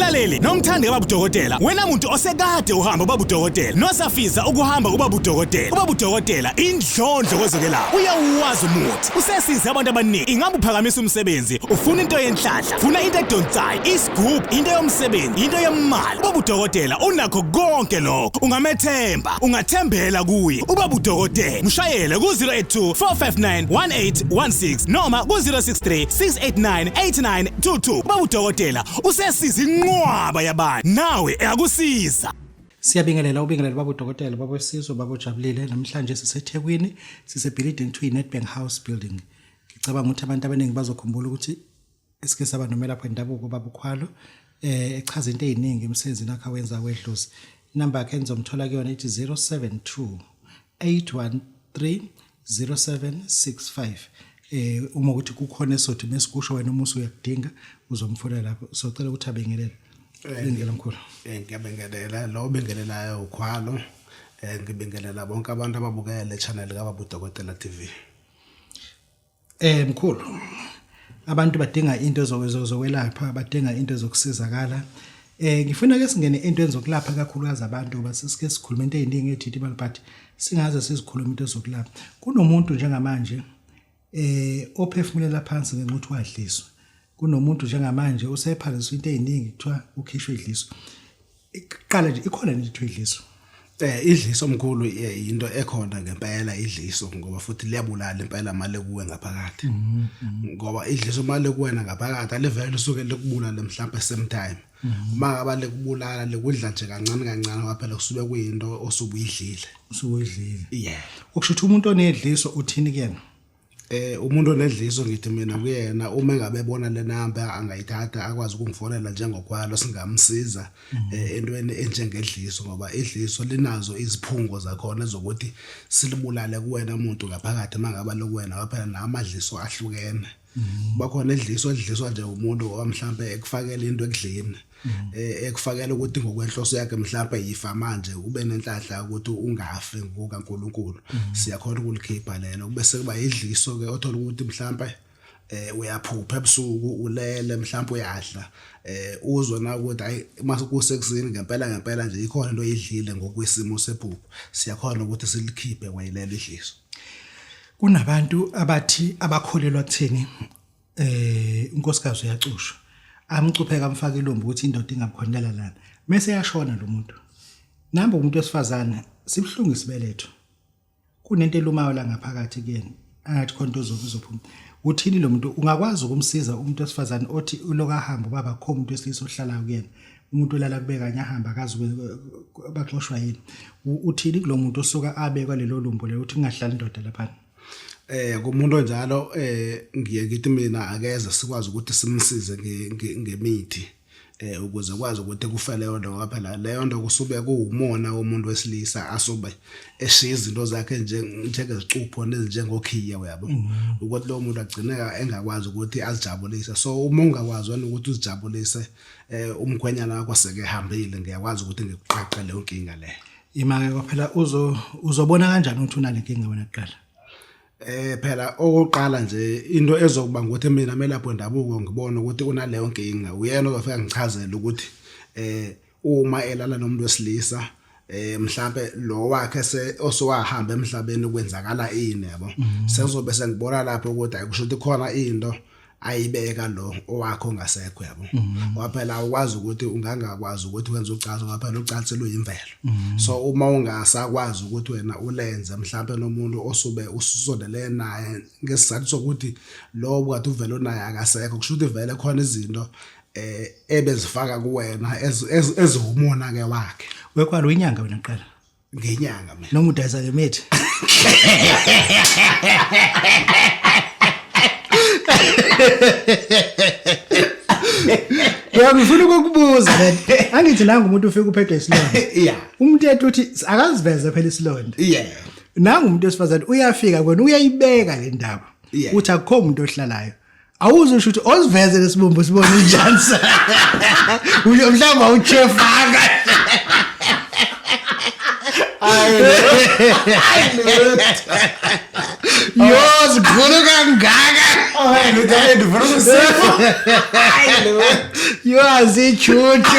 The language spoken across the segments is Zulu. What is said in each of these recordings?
Mlaleli, nomthandi kaBabu Dokotela. Wena muntu osekade uhamba uBabu Dokotela. Nosafisa ukuhamba uBabu Dokotela. uBabu Dokotela indlondlo kwezokwelapha. Uyawazi umuthi. Usesiza abantu abaningi. Ingabe uphakamisa umsebenzi, ufuna into yenhlanhla, ufuna into edonsayo, isigubhu, into yomsebenzi, into yemali. uBabu Dokotela unakho konke lokho. Ungamethemba, ungathembela kuye. uBabu Dokotela. Mshayele ku-082 459 1816 noma ku-063 689 8922. uBabu Dokotela usesiza inqwaba yabantu. Nawe eyakusiza. Siyabingelela ubingelela Babu Dokotela Baba Wesizwe Baba Jabulile namhlanje siseThekwini building 2 Nedbank House building. Ngicabanga ukuthi abantu abaningi bazokhumbula ukuthi esike saba nomelaphi wendabuko Babu Khwalo echaza into eziningi emsebenzini akhe wenza kwedlozi. Number yakhe nizomthola kuyona ithi 072 813 0765. Uma ukuthi kukhona esothi mesikusho wena uma usuyakudinga uzomfonela lapho. Socela ukuthi abingelele. Ngiyabingelela mkhulu. Ngiyabingelela lo bingelelayo uKhwalo. Ngibingelela bonke abantu ababukela le channel kaBabu Dokotela TV. Mkhulu. Abantu badinga into zokwelapha, badinga into zokusizakala. Ngifuna ke singene into enzokulapha kakhulukazi abantu ngoba sisike sikhuluma into eziningi ethi but singaze sizikhuluma into zokulapha. Kunomuntu njengamanje ophefumulela phansi ngenxa ukuthi wadliswa. Kunomuntu njengamanje usephaliswa into eziningi kuthiwa ukhishwe idliso. Iqala nje ikhona nje idliso. Idliso omkhulu into ekhona ngempela idliso ngoba futhi liyabulala impela mali kuwe ngaphakathi. Ngoba idliso mali kuwena ngaphakathi alivele usuke lekubulala mhlawumbe same time. Uma ngaba lekubulala lekudla nje kancane kancane kwaphela kusube kuyinto osubuyidlile. Usuyidlile. Yeah. Okusho ukuthi umuntu onedliso uthini kuyena? Umuntu onedliso ngithi mina kuyena uma ngabe ebona le number angayithatha akwazi ukungifonela njengoKhwalo singamsiza entweni enjengedliso ngoba idliso linazo iziphungo zakhona zokuthi silibulale kuwena umuntu ngaphakathi mangaba lokuwena waphela namadliso ahlukene. Bakhona edliso edliswa nje umuntu omhlambe ekufakela into ekudleni ekufakela ukuthi ngokwenhloso yakhe mhlawumbe yifa manje ube nenhlahla ukuthi ungafi ngokaNkulunkulu siyakhona ukulikhipha lelo kube sekuba idliso ke othola ukuthi mhlawumbe uyaphupha ebusuku ulele mhlawumbe uyadla uzwe na ukuthi hayi mase kusekusini ngempela nje ikhona into oyidlile ngokwesimo sephupho siyakhona ukuthi silikhiphe kwayilelo idliso. Kunabantu abathi abakholelwa kutheni unkosikazi uyacushwa amcupheka amfaka ilombe ukuthi indoda ingabukhonela lana mase yashona lo muntu namba umuntu wesifazane sibhlungu isibeletho kunento elumayo la ngaphakathi kuyena angathi khona into uzophuma uthini lo muntu ungakwazi ukumsiza umuntu wesifazane othi uloka hamba baba kho umuntu wesilisa ohlala kuyena umuntu olala kubeka kanye ahamba akazi baxoshwa yini uthini kulo muntu osuka abekwa lelo lumbo le uthi ngahlala indoda lapha. Kumuntu onjalo ngiye ngithi mina akeze sikwazi ukuthi simsize ngemithi ukuze kwazi ukuthi kufele yonke ngaphela leyo nto kusube kuwumona womuntu wesilisa asube eshiya izinto zakhe njengezicupho nezinjengokhiya uyabo ukuthi lo muntu agcineka engakwazi ukuthi azijabulise so uma ungakwazi ukuthi uzijabulise umkhwenyana wakho seke ehambile ngiyakwazi ukuthi ngikuqaqe leyo nkinga le imake kwaphela uzobona kanjani ukuthi unale nkinga wena kuqala. Phela okoqala nje into ezokuba ukuthi mina melapho wendabuko ngibona ukuthi unaleyo nkinga uyena ozofika ngichazela ukuthi uma elala nomuntu wesilisa mhlambe lo wakhe osowahamba emhlabeni kwenzakala ini yabo sezobe sengibona lapho ukuthi ayikusho ukuthi khona into ayibeka lo owakho ngasekho yabo waphela ukwazi ukuthi ungangakwazi ukuthi wenze ucazo ngaphela ucathi luyimvelo so uma ungasakwazi ukuthi wena ulenze mhlawumbe nomuntu osube ususondele naye ngesizathu sokuthi lo bukade uvelo naye akasekho kusho ukuthi vele khona izinto ebezifaka kuwena ezihumona ke wakhe wekwalo inyanga wena qala ngenyanga mina noma udayisa ke mithi ngifuna ukukubuza lento angithi nanga umuntu ufika uphethwe isilonda yeah umuntu ethi uthi akaziveze phela isilonda yeah nanga umuntu wesifazane uyafika kwena uyayibeka le ndaba uthi akukho umuntu ohlalayo awuzusho ukuthi oziveze lesibumbu sibone njani mhlawumbe uchefaka Yoz khulu kangaka Hayi ngidale ndivuna ukusifo. Hayi lo. Yazi chuchu.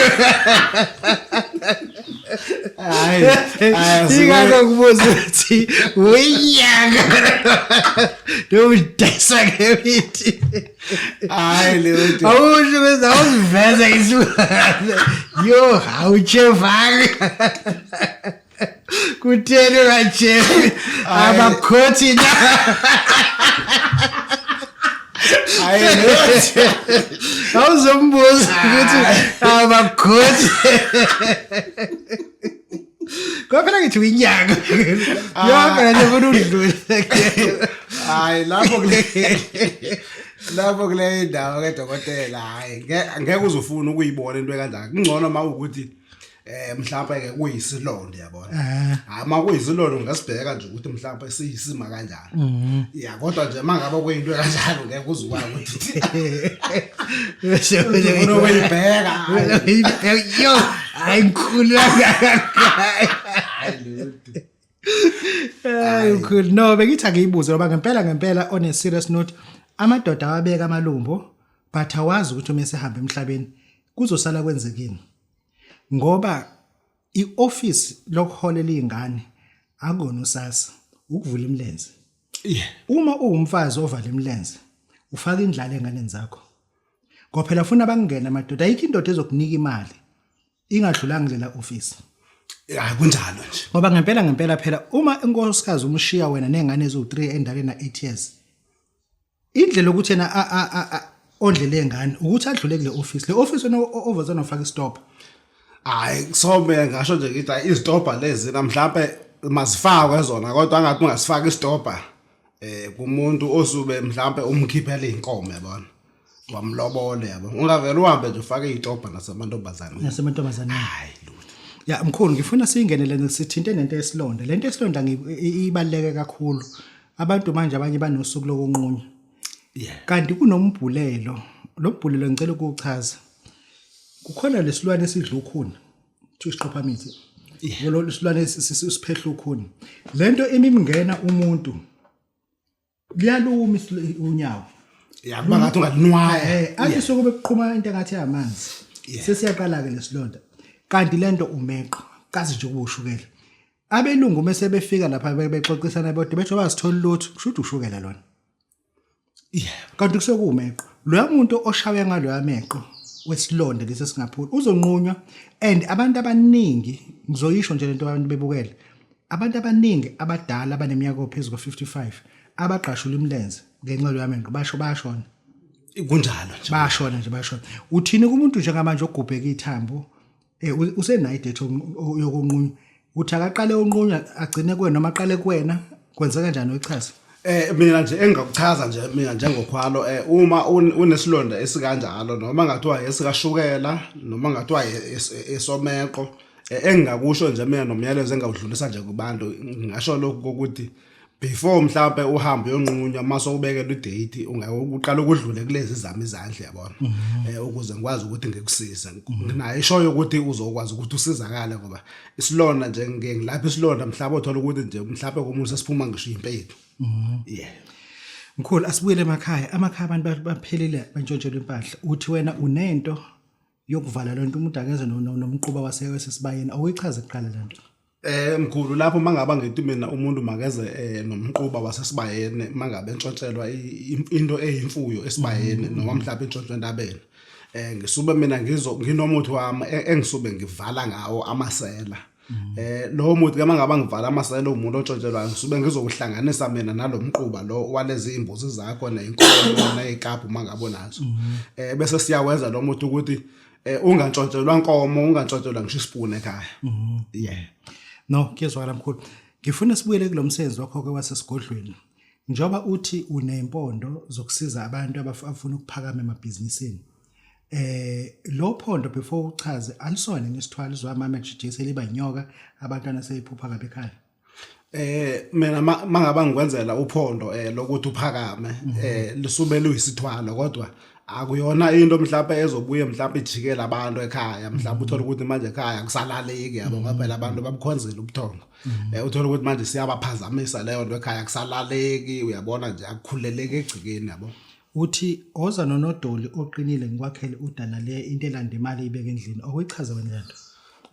Hayi. Ingakho kubuza ukuthi uyinyanga. Ndodesa ngemithi. Hayi lo. Awusho bese awuziveza isibane. Yo, awuchevanga. Kutheni kachefi abakhothi na. Hayi lo. Awuzombuza ukuthi abakhothi. Kwaphela ngithi uyinyanga. Yonke nje ufuna udlule. Hayi lapho kule indawo kaDokotela hayi ngeke uzofuna ukuyibona into ekanjani kungcono mawukuthi mhlawumbe ke kuyisilonda yabona hayi makuyisilonda ungasibheka nje ukuthi mhlawumbe siyisima kanjani ya kodwa nje mangabe kuyinto kanjalo ngeke uzukwazi ukuthi ufuna ukuyibheka yo ayingikhulu hayi cool no bengithi akiyibuze ngoba ngempela on a serious note amadoda awabeka amalumbo but awazi ukuthi uma esehamba emhlabeni kuzosala kwenzekini ngoba ioffice lokuholela izingane akona usasa ukuvula imilenze uma uwumfazi ovala imilenze ufaka indlala enganeni zakho ngoba phela ufuna bangena amadoda ayikho indoda ezokunika imali ingadlulanga lela office hayi kunjalo nje ngoba ngempela phela uma inkosikazi umshiya wena nengane ezo3 endaleni na 8 years indlela ukuthi yena ondlele engane ukuthi adlule kule office le office wena overzona ufaka istop hayi kusome ngasho nje ngithi izitopha lezi namhlanje masifakwe zona kodwa angathi ungasifaka istopha kumuntu osube mhlawumbe umkhiphele inkomo yabona wamlobole yabo ungavela uhambe nje ufake izitopha nasemantombazane hayi ya mkhulu ngifuna siyingenele sithinte nento esilonda lento esilonda ibaleke kakhulu abantu manje abanye banosuku lokunqunya kanti kunombhulelo lobhulelo ngicela ukuchaza kukhona lesilwane esidla ukhuni thi isiqopha mithi lo silwane siphehla ukhuni lento imimngena umuntu liyaluma unyawo yakuba ngathi ungalinwaya athi sokube kuqhuma into engathi yamanzi sesiyaqala ke lesilonda kanti lento umeqo kazi nje kubushukela abelungu mase befika lapha bexoxisana bodwa bethu bazithola lutho kushuthi ushukela lona kanti kusekumeqo lo muntu oshawe ngalo yameqo wesilonda lesi singaphuli uzonqunywa and abantu abaningi ngizoyisho nje lento abantu bebukele abantu abaningi abadala abaneminyaka ophezulu kwa55 abaqashula imilenze ngenxa yamenqo bashona kunjalo nje bashona uthini kumuntu njengamanje ogubheka ithambo usenayo idate yokunqunywa uthi akaqale unqunywa agcine kuwena noma aqale kuwena kwenza kanjani uyichaza mina nje engakuchaza nje mina njengokhwalo uma unesilonda esikanjalo noma ngathiwa esikashukela noma ngathiwa esomeqo engingakusho nje mina nomyalezo engawudlulisa nje kubantu ngisho lokho ukuthi before mhlawumbe uhambe uyonqunywa mase ubekela idate ungaqala ukudlule kulezi zami izandla yabona ukuze ngikwazi ukuthi ngikusize nginayo ishoyo ukuthi uzokwazi ukuthi usizakale ngoba isilonda nje ngilapha isilonda mhlawumbe uthola ukuthi nje mhlawumbe komuntu sesiphuma ngisho impethu mkhulu asibuyele emakhaya abantu baphelile bantshontshelwe impahla uthi wena unento yokuvala lonto umuntu angeze nomquba wasesibayeni awuyichaze kuqala lento mkhulu lapho mangaba ngithi mina umuntu makeze nomquba wasesibayeni mangabe entshontshelwa into eyimfuyo esibayeni noma mhlawumbe entshontshelwa entabeni ngisube mina nginomuthi wami engisube ngivala ngawo amasela lo muthi ke mangaba ngivala amasela umuntu ontshontshelwayo ngisube ngizokuhlanganisa mina nalomquba lo walezi imbuzi zakho neinkomo nezikapu mangabo nazo bese siyawenza lo muthi ukuthi ungantshontshelwa inkomo ungantshontshelwa ngisho isipune ekhaya no kuyezwakala mkhulu ngifuna sibuyele kulomsebenzi wakho ke wasesigodlweni njoba uthi unempondo zokusiza abantu abafuna ukuphakama emabhizinisini lo phondo before uchaze alisone nesithwalo izwama majijise liba inyoka abantwana seyiphupha kabe ekhaya mina mangaba ngikwenzela uphondo lokuthi uphakame lisube luyisithwalo kodwa akuyona into mhlawumbe ezobuye mhlawumbe ijikela abantu ekhaya mhlawumbe uthola ukuthi manje ekhaya akusalaleki yabo ngoba phela abantu babukhonzile ubuthongo uthola ukuthi manje siyabaphazamisa leyo nto ekhaya akusalaleki uyabona nje akukhuleleke egcikeni yabo uthi oza nonodoli oqinile ngikwakhele udana le into elanda imali ibeke endlini okuyichaza wena lento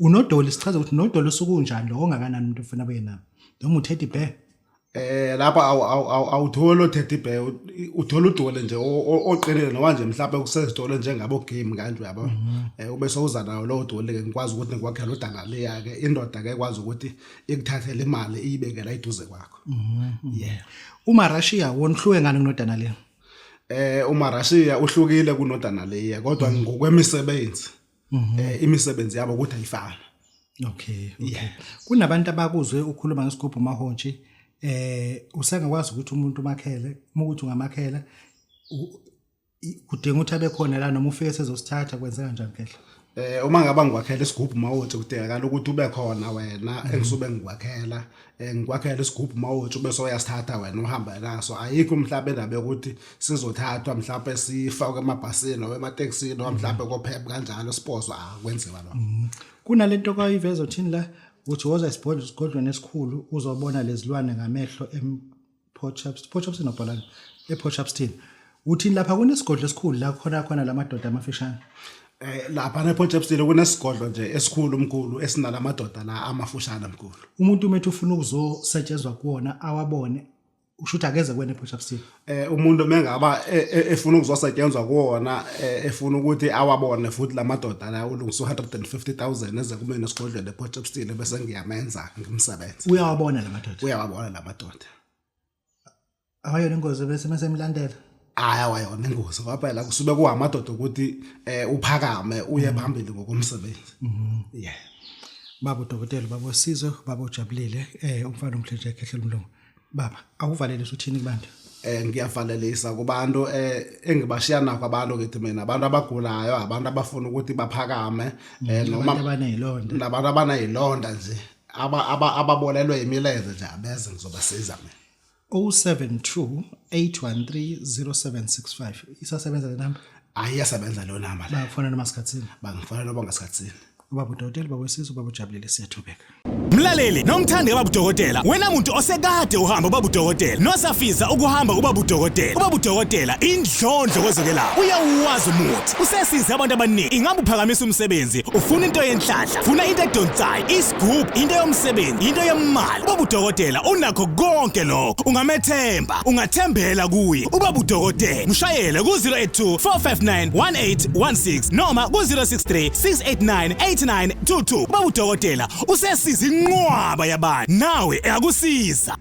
unodoli sichaza ukuthi nodoli usukunjani lo ongakanani umuntu ufuna abe nami noma uTeddy Bear lapha awutholo teddy bear uthola udole nje oqinile noma nje mhlawumbe kusezidole njengabo game kanje yabo ube sowuza nawo lo dole ke ngikwazi ukuthi ngikwakhela udana leya ke indoda ke ikwazi ukuthi ikuthathele imali iyibekela iduze kwakho yeah uma Russia wona uhluke ngani kunodana le uma Russia uhlukile kunodana leya kodwa ngokwemisebenzi imisebenzi yabo ukuthi ayifana okay kunabantu abakuzwe ukhuluma ngesigubhu mahonje usengakwazi ukuthi umuntu umakhele uma ukuthi ungamakhela kudinga ukuthi abe khona la noma ufike sezosithatha kwenzeka kanjani kehla uma ngaba ngikwakhela isigubhu mawothe kudingakala ukuthi ube khona wena engisube ngikwakhela ngikwakhela isigubhu mawothe ube soyasithatha wena uhamba naso ayikho mhlawumbe endabe ukuthi sizothathwa mhlawumbe sifake emabhasini noma emateksini noma mhlawumbe kophep kanjalo siposwa akwenziwa lo kunalento kwayiveza uthini la uthi woza isigodlweni esikhulu uzobona lezilwane ngamehlo Potchefstroom nobhalani ePotchefstroom uthini lapha kunesigodlo esikhulu la khona lamadoda amafishane lapha ePotchefstroom kunesigodlo nje esikhulu umkhulu esinalamadoda la amafushane omkhulu umuntu umethu ufuna ukuzosetshenzwa kuona awabone ushuthi akeze kwena ePotchefstroom umuntu mengaba efuna ukuzosetshenzwa kuona efuna ukuthi awabone futhi lamadoda la ulungisa 150,000 eze kumene esigodlweni ePotchefstroom bese ngiyamenza ngimsebenza uyawabona lamadoda awayona ingozi bese mesemlandela awayona ingozi ngoba phela kusube kuhamadoda ukuthi uphakame uye phambili ngokomsebenzi yeah Babu Dokotela Babu Sizwe Babu Jabulile umfana omhlenje ekhehlela umlungu baba akuvalele uthini kubantu ngiyavalelisa kubantu engibashiya nakho abantu ngithi mina abantu abagulayo abantu abafuna ukuthi baphakame noma abanezilonda nabantu abanezilonda nje ababolelwe imilenze nje abeze ngizobasiza mina 072-813-0765 isasebenza le namba ayasebenza lo namba la bafuna noma sikhatsini bangifana noma ngasikhatsini Babu Dokotela Babu Sizwe Babu Jabulile siyathobeka Mlaleli nomthandi kaBabu Dokotela wena muntu osekade uhamba uBabu Dokotela nosafisa ukuhamba uBabu Dokotela uBabu Dokotela indlondlo kwezokwelapha uyawazi umuthi usesiza abantu abaningi ingabe uphakamisa umsebenzi ufuna into yenhlanhla ufuna into edonsayo isigubhu into yomsebenzi into yemali uBabu Dokotela unakho konke lokho ungamethemba ungathembela kuye uBabu Dokotela mshayele ku 082 459 1816 noma ku 063 689 8922 uBabu Dokotela usesiza inqwaba yabantu nawe ayakusiza